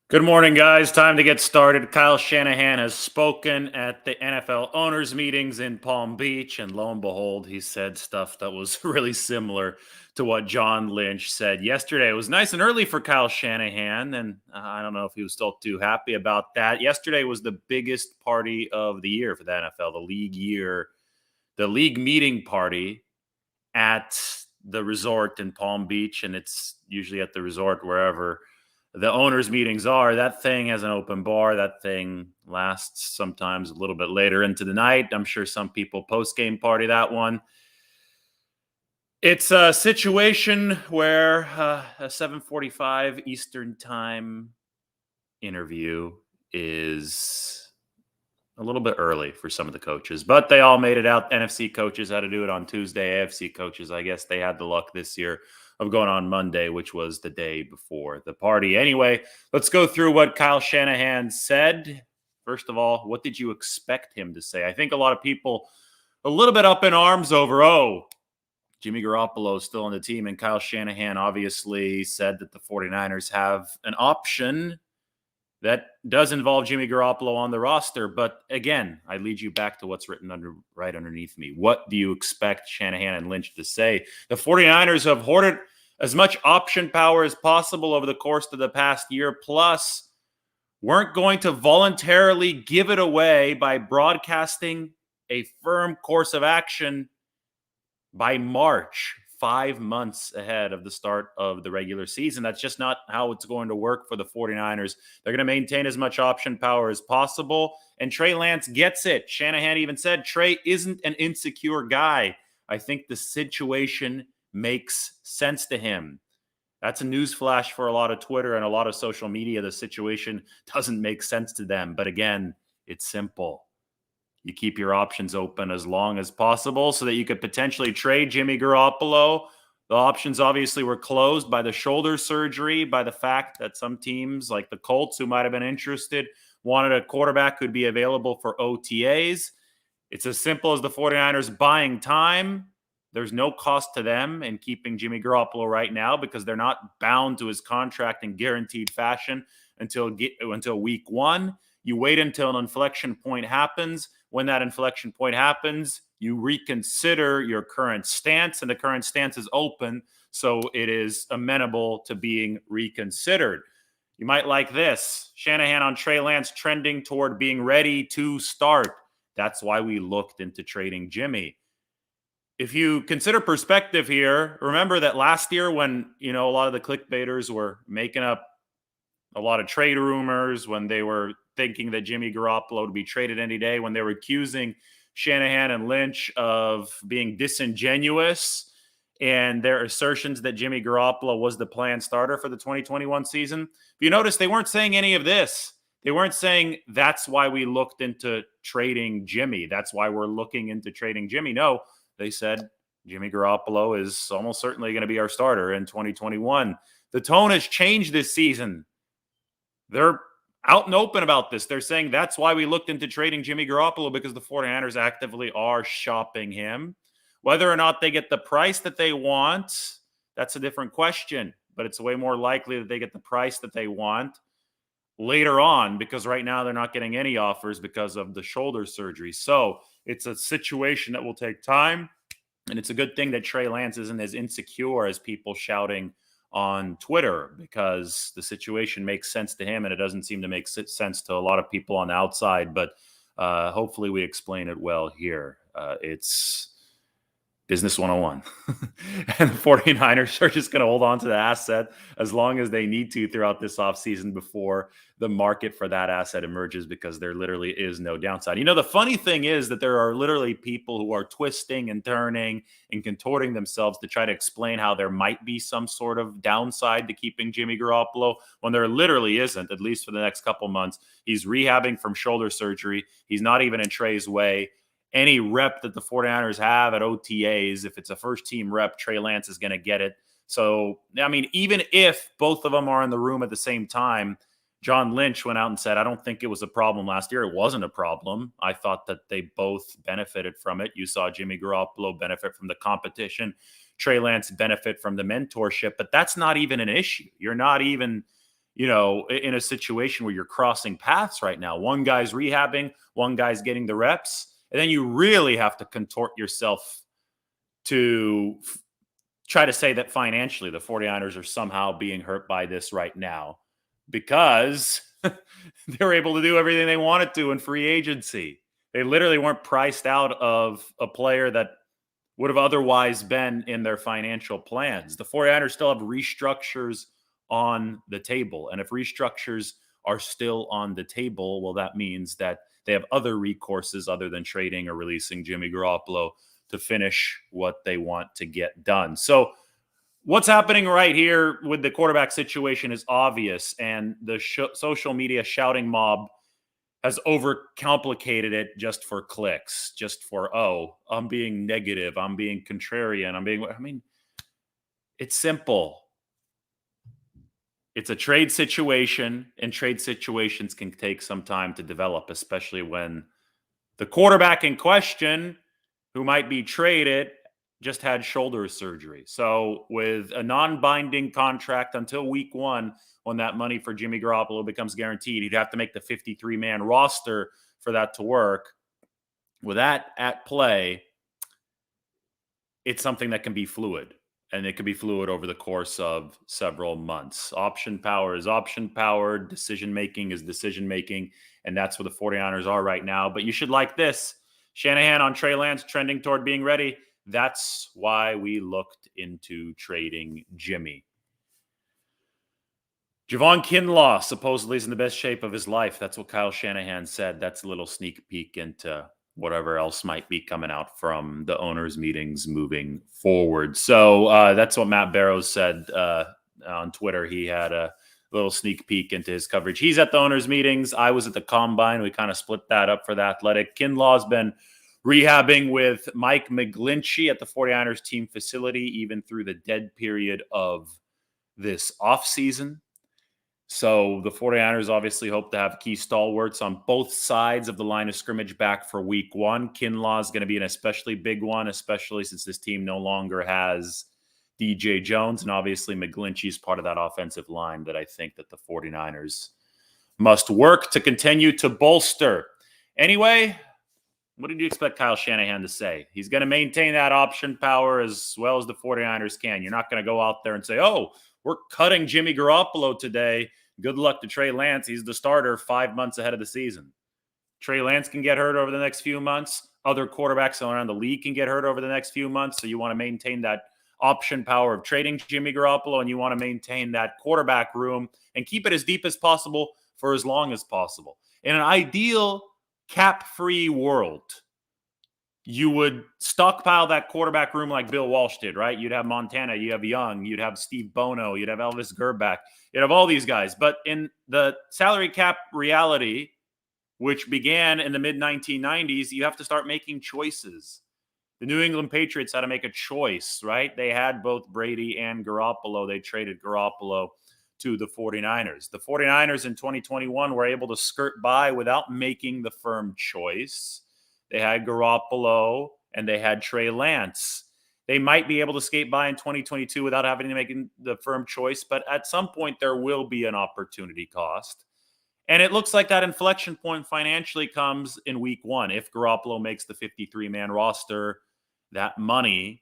Good morning, guys. Time to get started. Kyle Shanahan has spoken at the NFL owners' meetings in Palm Beach, and lo and behold, he said stuff that was really similar to what John Lynch said yesterday. It was nice and early for Kyle Shanahan, and I don't know if he was still too happy about that. Yesterday was the biggest party of the year for the NFL, the league meeting party at the resort in Palm Beach, and it's usually at the resort wherever the owners' meetings are. That thing has an open bar. That thing lasts sometimes a little bit later into the night. I'm sure some people post-game party that one. It's a situation where a 7:45 Eastern time interview is a little bit early for some of the coaches, but they all made it out. NFC coaches had to do it on Tuesday. AFC coaches, I guess they had the luck this year of going on Monday, which was the day before the party. Anyway, let's go through what Kyle Shanahan said. First of all, what did you expect him to say? I think a lot of people a little bit up in arms over, Jimmy Garoppolo is still on the team, and Kyle Shanahan obviously said that the 49ers have an option that does involve Jimmy Garoppolo on the roster. But again, I lead you back to what's written right underneath me. What do you expect Shanahan and Lynch to say? The 49ers have hoarded as much option power as possible over the course of the past year, plus weren't going to voluntarily give it away by broadcasting a firm course of action by March, 5 months ahead of the start of the regular season. That's just not how it's going to work for the 49ers. They're going to maintain as much option power as possible. And Trey Lance gets it. Shanahan even said Trey isn't an insecure guy. I think the situation makes sense to him. That's a newsflash for a lot of Twitter and a lot of social media. The situation doesn't make sense to them. But again, it's simple. You keep your options open as long as possible so that you could potentially trade Jimmy Garoppolo. The options obviously were closed by the shoulder surgery, by the fact that some teams like the Colts, who might have been interested, wanted a quarterback who'd be available for OTAs. It's as simple as the 49ers buying time. There's no cost to them in keeping Jimmy Garoppolo right now because they're not bound to his contract in guaranteed fashion until week one. You wait until an inflection point happens. When that inflection point happens, you reconsider your current stance, and the current stance is open, so it is amenable to being reconsidered. You might like this. Shanahan on Trey Lance trending toward being ready to start. That's why we looked into trading Jimmy. If you consider perspective here, remember that last year when, a lot of the clickbaiters were making up a lot of trade rumors, when they were thinking that Jimmy Garoppolo would be traded any day, when they were accusing Shanahan and Lynch of being disingenuous and their assertions that Jimmy Garoppolo was the planned starter for the 2021 season. If you notice, they weren't saying any of this. They weren't saying that's why we looked into trading Jimmy. That's why we're looking into trading Jimmy. No, they said Jimmy Garoppolo is almost certainly going to be our starter in 2021. The tone has changed this season. They're out and open about this. They're saying that's why we looked into trading Jimmy Garoppolo, because the 49ers actively are shopping him. Whether or not they get the price that they want, that's a different question. But it's way more likely that they get the price that they want later on, because right now they're not getting any offers because of the shoulder surgery. So it's a situation that will take time. And it's a good thing that Trey Lance isn't as insecure as people shouting on Twitter, because the situation makes sense to him and it doesn't seem to make sense to a lot of people on the outside. But hopefully we explain it well here. It's business 101. And the 49ers are just going to hold on to the asset as long as they need to throughout this offseason before the market for that asset emerges, because there literally is no downside. The funny thing is that there are literally people who are twisting and turning and contorting themselves to try to explain how there might be some sort of downside to keeping Jimmy Garoppolo when there literally isn't, at least for the next couple months. He's rehabbing from shoulder surgery. He's not even in Trey's way. Any rep that the 49ers have at OTAs, if it's a first-team rep, Trey Lance is going to get it. So, even if both of them are in the room at the same time, John Lynch went out and said, I don't think it was a problem last year. It wasn't a problem. I thought that they both benefited from it. You saw Jimmy Garoppolo benefit from the competition. Trey Lance benefit from the mentorship, but that's not even an issue. You're not even in a situation where you're crossing paths right now. One guy's rehabbing, one guy's getting the reps, and then you really have to contort yourself to try to say that financially the 49ers are somehow being hurt by this right now because they're able to do everything they wanted to in free agency. They literally weren't priced out of a player that would have otherwise been in their financial plans. The 49ers still have restructures on the table. And if restructures are still on the table, well, that means that they have other recourses other than trading or releasing Jimmy Garoppolo to finish what they want to get done. So what's happening right here with the quarterback situation is obvious, and the social media shouting mob has overcomplicated it just for clicks, just for, oh, I'm being negative, I'm being contrarian, it's simple. It's a trade situation, and trade situations can take some time to develop, especially when the quarterback in question, who might be traded, just had shoulder surgery. So with a non-binding contract until week 1, when that money for Jimmy Garoppolo becomes guaranteed, he'd have to make the 53-man roster for that to work. With that at play, it's something that can be fluid, and it can be fluid over the course of several months. Option power is option power. Decision-making is decision-making, and that's where the 49ers are right now. But you should like this. Shanahan on Trey Lance trending toward being ready. That's why we looked into trading Jimmy. Javon Kinlaw supposedly is in the best shape of his life. That's what Kyle Shanahan said. That's a little sneak peek into whatever else might be coming out from the owners' meetings moving forward. So that's what Matt Barrows said on Twitter. He had a little sneak peek into his coverage. He's at the owners' meetings. I was at the Combine. We kind of split that up for the Athletic. Kinlaw's been rehabbing with Mike McGlinchey at the 49ers team facility, even through the dead period of this offseason. So the 49ers obviously hope to have key stalwarts on both sides of the line of scrimmage back for week 1. Kinlaw is going to be an especially big one, especially since this team no longer has DJ Jones. And obviously McGlinchey is part of that offensive line that I think that the 49ers must work to continue to bolster. Anyway, what did you expect Kyle Shanahan to say? He's going to maintain that option power as well as the 49ers can. You're not going to go out there and say, oh, we're cutting Jimmy Garoppolo today. Good luck to Trey Lance. He's the starter 5 months ahead of the season. Trey Lance can get hurt over the next few months. Other quarterbacks around the league can get hurt over the next few months. So you want to maintain that option power of trading Jimmy Garoppolo, and you want to maintain that quarterback room and keep it as deep as possible for as long as possible. In an ideal cap-free world, you would stockpile that quarterback room like Bill Walsh did, right? You'd have Montana, you have Young, you'd have Steve Bono, you'd have Elvis Gerback, you'd have all these guys. But in the salary cap reality, which began in the mid-1990s, you have to start making choices. The New England Patriots had to make a choice, right? They had both Brady and Garoppolo. They traded Garoppolo to the 49ers. The 49ers in 2021 were able to skirt by without making the firm choice. They had Garoppolo and they had Trey Lance. They might be able to skate by in 2022 without having to make the firm choice, but at some point there will be an opportunity cost. And it looks like that inflection point financially comes in week 1. If Garoppolo makes the 53-man roster, that money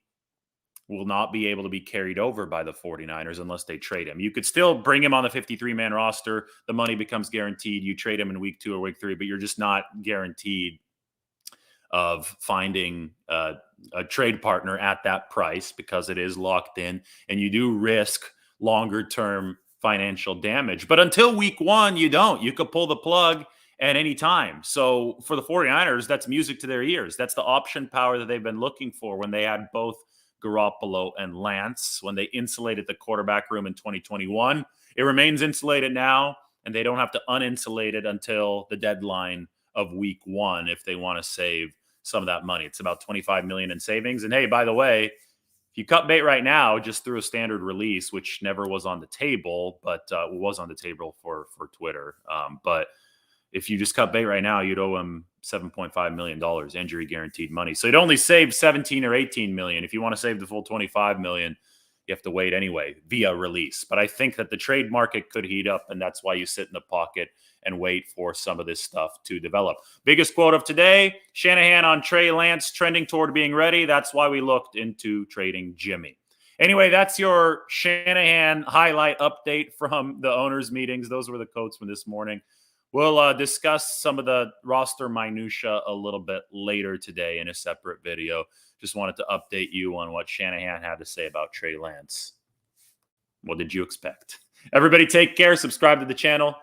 will not be able to be carried over by the 49ers unless they trade him. You could still bring him on the 53-man roster. The money becomes guaranteed. You trade him in week 2 or week 3, but you're just not guaranteed of finding a trade partner at that price because it is locked in, and you do risk longer-term financial damage. But until week 1, you don't. You could pull the plug at any time. So for the 49ers, that's music to their ears. That's the option power that they've been looking for when they had both Garoppolo and Lance, when they insulated the quarterback room in 2021. It remains insulated now, and they don't have to uninsulate it until the deadline of week 1 if they want to save some of that money. It's about $25 million in savings. And hey, by the way, if you cut bait right now, just through a standard release, which never was on the table, but was on the table for Twitter. But if you just cut bait right now, you'd owe him $7.5 million injury guaranteed money. So you'd only save 17 or 18 million. If you want to save the full 25 million, you have to wait anyway via release. But I think that the trade market could heat up, and that's why you sit in the pocket and wait for some of this stuff to develop. Biggest quote of today, Shanahan on Trey Lance trending toward being ready. That's why we looked into trading Jimmy. Anyway, that's your Shanahan highlight update from the owners' meetings. Those were the quotes from this morning. We'll discuss some of the roster minutia a little bit later today in a separate video. Just wanted to update you on what Shanahan had to say about Trey Lance. What did you expect? Everybody take care. Subscribe to the channel.